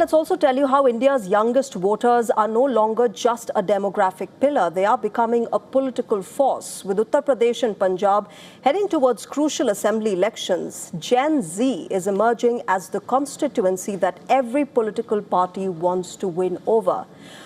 let's also tell you how India's youngest voters are no longer just a demographic pillar. They are becoming a political force. With Uttar Pradesh and Punjab heading towards crucial assembly elections, Gen Z is emerging as the constituency that every political party wants to win over.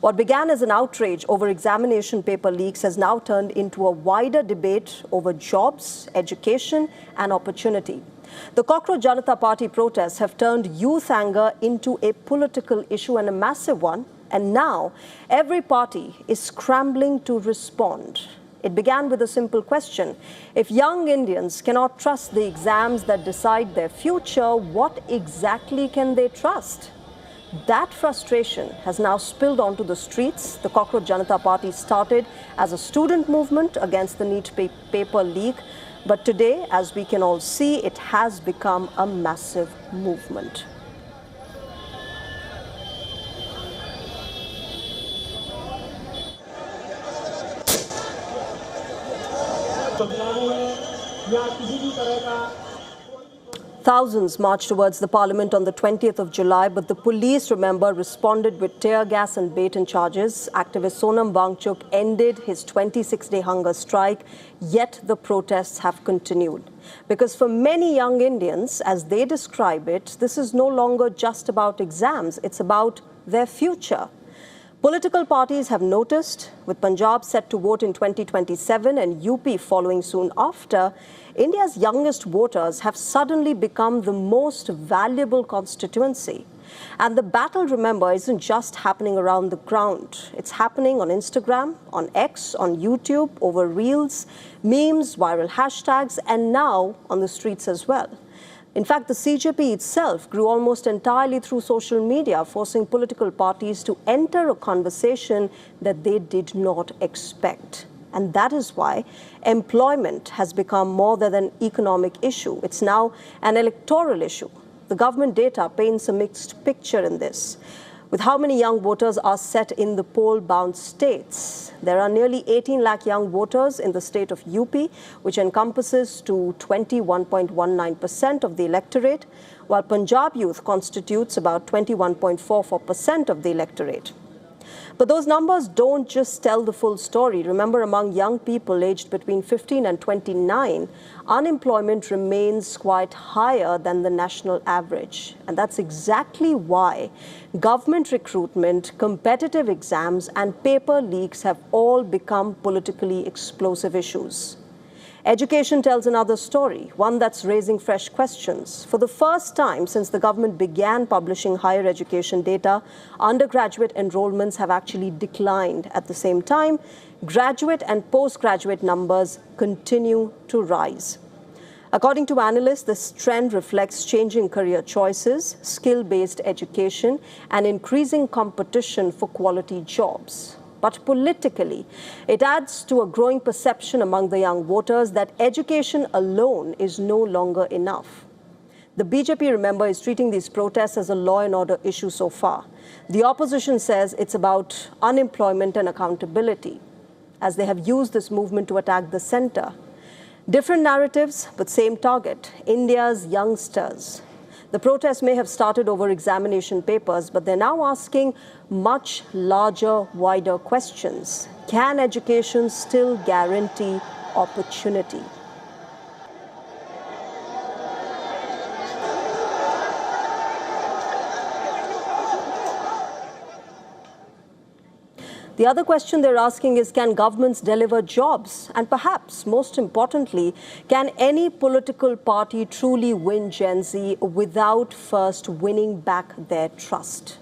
What began as an outrage over examination paper leaks has now turned into a wider debate over jobs, education and opportunity. The Cockroach Janata Party protests have turned youth anger into a political issue, and a massive one. And now every party is scrambling to respond. It began with a simple question. If young Indians cannot trust the exams that decide their future, what exactly can they trust? That frustration has now spilled onto the streets. The Cockroach Janata Party started as a student movement against the NEET paper leak. But today, as we can all see, it has become a massive movement. Thousands marched towards the parliament on the 20th of July, but the police, remember, responded with tear gas and bait-in charges. Activist Sonam Wangchuk ended his 26-day hunger strike, yet the protests have continued. Because for many young Indians, as they describe it, this is no longer just about exams, it's about their future. Political parties have noticed, with Punjab set to vote in 2027 and UP following soon after, India's youngest voters have suddenly become the most valuable constituency. And the battle, remember, isn't just happening around the ground. It's happening on Instagram, on X, on YouTube, over reels, memes, viral hashtags, and now on the streets as well. In fact, the CJP itself grew almost entirely through social media, forcing political parties to enter a conversation that they did not expect. And that is why employment has become more than an economic issue. It's now an electoral issue. The government data paints a mixed picture in this. With how many young voters are set in the poll-bound states, there are nearly 18 lakh young voters in the state of UP, which encompasses to 21.19% of the electorate, while Punjab youth constitutes about 21.44% of the electorate. But those numbers don't just tell the full story. Remember, among young people aged between 15 and 29, unemployment remains quite higher than the national average. And that's exactly why government recruitment, competitive exams, and paper leaks have all become politically explosive issues. Education tells another story, one that's raising fresh questions. For the first time since the government began publishing higher education data, undergraduate enrollments have actually declined. At the same time, graduate and postgraduate numbers continue to rise. According to analysts, this trend reflects changing career choices, skill-based education, and increasing competition for quality jobs. But politically, it adds to a growing perception among the young voters that education alone is no longer enough. The BJP, remember, is treating these protests as a law and order issue so far. The opposition says it's about unemployment and accountability, as they have used this movement to attack the center. Different narratives, but same target, India's youngsters. The protests may have started over examination papers, but they're now asking much larger, wider questions. Can education still guarantee opportunity? The other question they're asking is, can governments deliver jobs? And perhaps, most importantly, can any political party truly win Gen Z without first winning back their trust?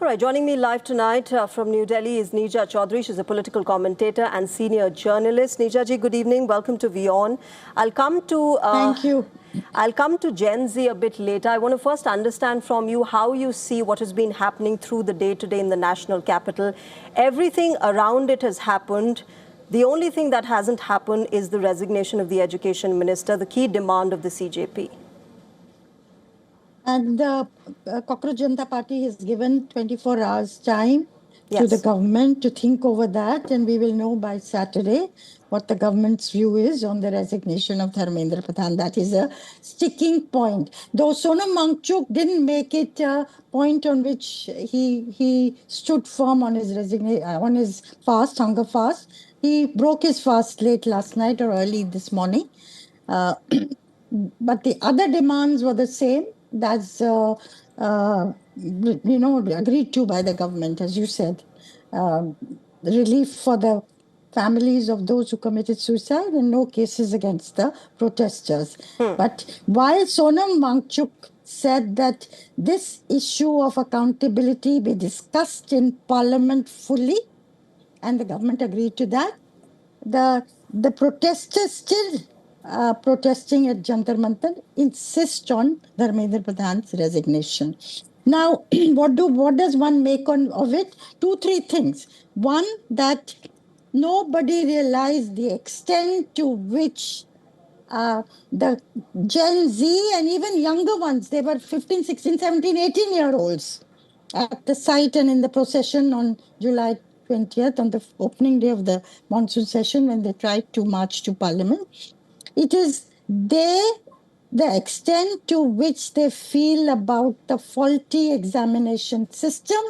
All right, joining me live tonight from New Delhi is Neeja Chaudhary. She's a political commentator and senior journalist. Neeja ji, good evening. Welcome to WION. I'll come to Thank you. I'll come to Gen Z a bit later. I want to first understand from you how you see what has been happening through the day today in the national capital. Everything around it has happened. The only thing that hasn't happened is the resignation of the education minister, the key demand of the CJP. And the Cockroach Janata Party has given 24 hours time to the Yes. government to think over that, and we will know by Saturday what the government's view is on the resignation of Dharmendra Pradhan. That is a sticking point. Though Sonam Wangchuk didn't make it a point on which he stood firm on his on his fast, hunger fast. He broke his fast late last night or early this morning. Uh, but the other demands were the same. That's agreed to by the government, as you said. Um, Relief for the families of those who committed suicide and no cases against the protesters. But while Sonam Wangchuk said that this issue of accountability be discussed in Parliament fully, and the government agreed to that, the protesters still protesting at Jantar Mantar insist on Dharmendra Pradhan's resignation. Now, what does one make of it? Two, three things. One, that nobody realized the extent to which the Gen Z and even younger ones, they were 15, 16, 17, 18-year-olds at the site and in the procession on July 20th, on the opening day of the monsoon session when they tried to march to Parliament. It is the extent to which they feel about the faulty examination system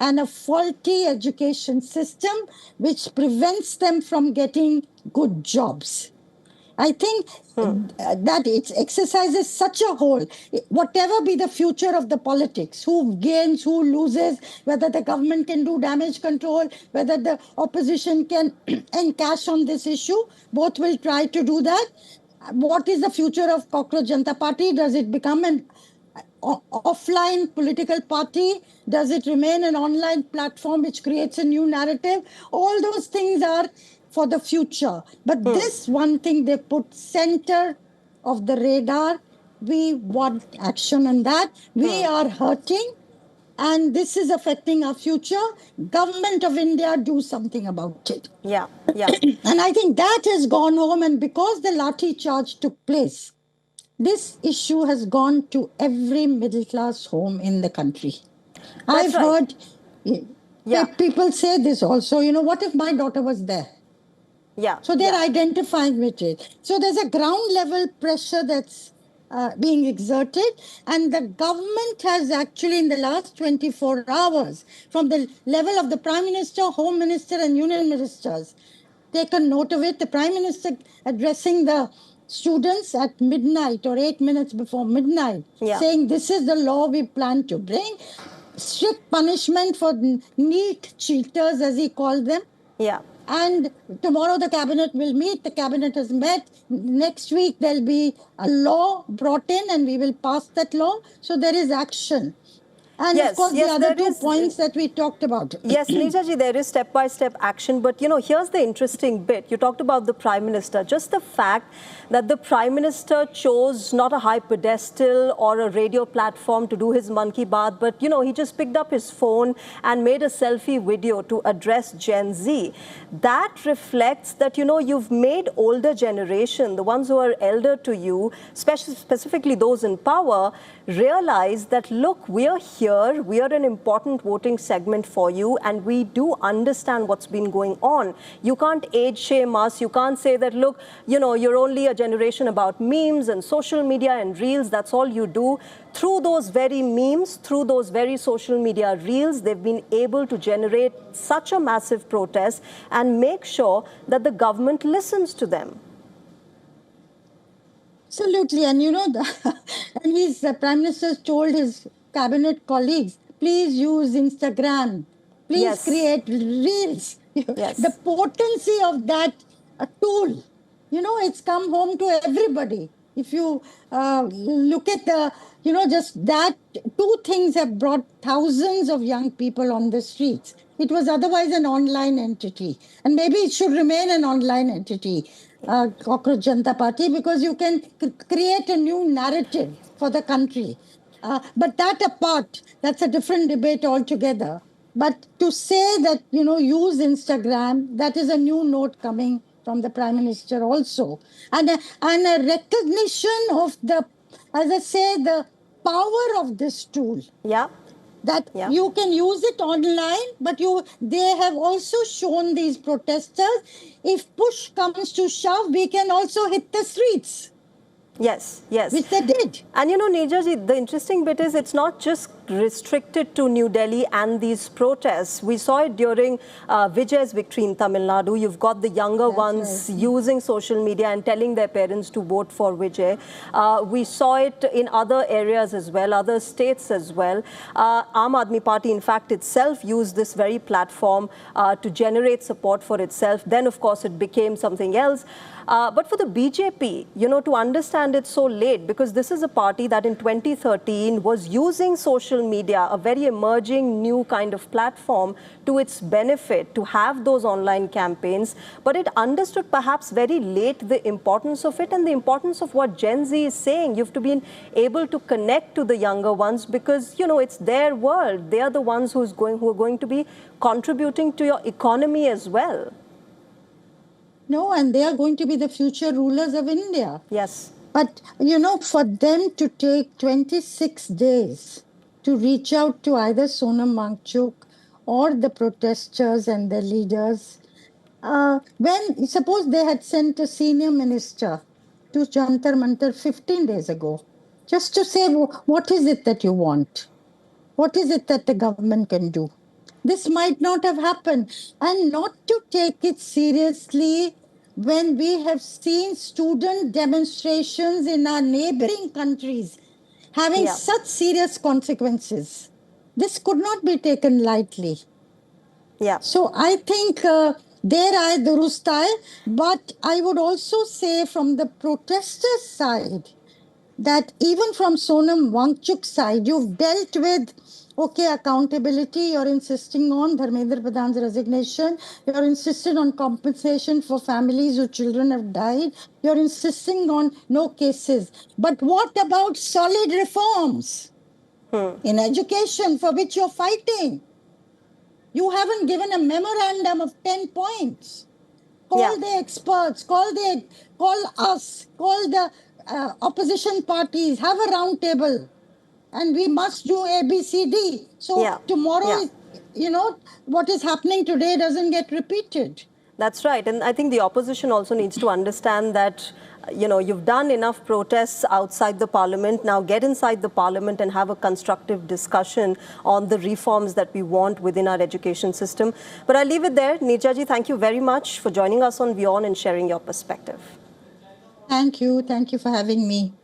and a faulty education system which prevents them from getting good jobs. I think that it exercises such a hold. Whatever be the future of the politics, who gains, who loses, whether the government can do damage control, whether the opposition can encash on this issue, both will try to do that. What is the future of Cockroach Janata Party? Does it become an offline political party? Does it remain an online platform which creates a new narrative? All those things are for the future. But this one thing they put center of the radar. We want action on that. We are hurting, and this is affecting our future. Government of India, do something about it. Yeah, yeah. And I think that has gone home, and because the lathi charge took place, this issue has gone to every middle class home in the country. That's I've right. heard people say this also, what if my daughter was there? Yeah. So they're identifying with it. So there's a ground level pressure that's being exerted. And the government has actually, in the last 24 hours, from the level of the Prime Minister, Home Minister, and Union Ministers, taken note of it. The Prime Minister addressing the students at midnight or 8 minutes before midnight, saying this is the law we plan to bring. Strict punishment for NEET cheaters, as he called them. Yeah. And tomorrow the cabinet will meet. The cabinet has met. Next week there'll be a law brought in and we will pass that law. So there is action. And of course, the other 2 points that we talked about. Yes, Neetaji, there is step-by-step action. But, here's the interesting bit. You talked about the Prime Minister. Just the fact that the Prime Minister chose not a high pedestal or a radio platform to do his Mann Ki Baat, but, he just picked up his phone and made a selfie video to address Gen Z. That reflects that, you've made older generation, the ones who are elder to you, specifically those in power, realize that, look, we're here. We are an important voting segment for you, and we do understand what's been going on. You can't age shame us. You can't say that, look, you're only a generation about memes and social media and reels. That's all you do. Through those very memes, through those very social media reels, they've been able to generate such a massive protest and make sure that the government listens to them. Absolutely. And and his Prime Minister told his cabinet colleagues, please use Instagram, please create reels. The potency of that tool, it's come home to everybody. If you look at the, just that, 2 things have brought thousands of young people on the streets. It was otherwise an online entity. And maybe it should remain an online entity, Cockroach Janata Party, because you can create a new narrative for the country. But that apart, that's a different debate altogether. But to say that, use Instagram, that is a new note coming from the Prime Minister also. And a recognition of the, as I say, the power of this tool. Yeah. that Yeah. you can use it online, but they have also shown, these protesters, if push comes to shove, we can also hit the streets. Yes, yes. Which they did. And Neeraj, the interesting bit is it's not just restricted to New Delhi and these protests. We saw it during Vijay's victory in Tamil Nadu. You've got the younger ones using social media and telling their parents to vote for Vijay. We saw it in other areas as well, other states as well. Aam Aadmi Party, in fact, itself used this very platform to generate support for itself. Then, of course, it became something else. But for the BJP, to understand it so late, because this is a party that in 2013 was using social media, a very emerging new kind of platform, to its benefit, to have those online campaigns. But it understood perhaps very late the importance of it and the importance of what Gen Z is saying. You have to be able to connect to the younger ones because, it's their world. They are the ones who are going to be contributing to your economy as well. No, and they are going to be the future rulers of India. Yes. But, for them to take 26 days to reach out to either Sonam Wangchuk or the protesters and their leaders, when, suppose they had sent a senior minister to Jantar Mantar 15 days ago, just to say, what is it that you want? What is it that the government can do? This might not have happened. And not to take it seriously when we have seen student demonstrations in our neighboring countries having such serious consequences. This could not be taken lightly. Yeah. So I think there I durust hai, but I would also say from the protesters' side, that even from Sonam Wangchuk's side, you've dealt with, accountability, you're insisting on Dharmendra Pradhan's resignation, you're insisting on compensation for families whose children have died, you're insisting on no cases. But what about solid reforms in education for which you're fighting? You haven't given a memorandum of 10 points. Call the experts, call us, call the opposition parties, have a round table. And we must do A, B, C, D. So tomorrow, what is happening today doesn't get repeated. That's right. And I think the opposition also needs to understand that, you've done enough protests outside the parliament. Now get inside the parliament and have a constructive discussion on the reforms that we want within our education system. But I'll leave it there. Neerja ji, thank you very much for joining us on WION and sharing your perspective. Thank you. Thank you for having me.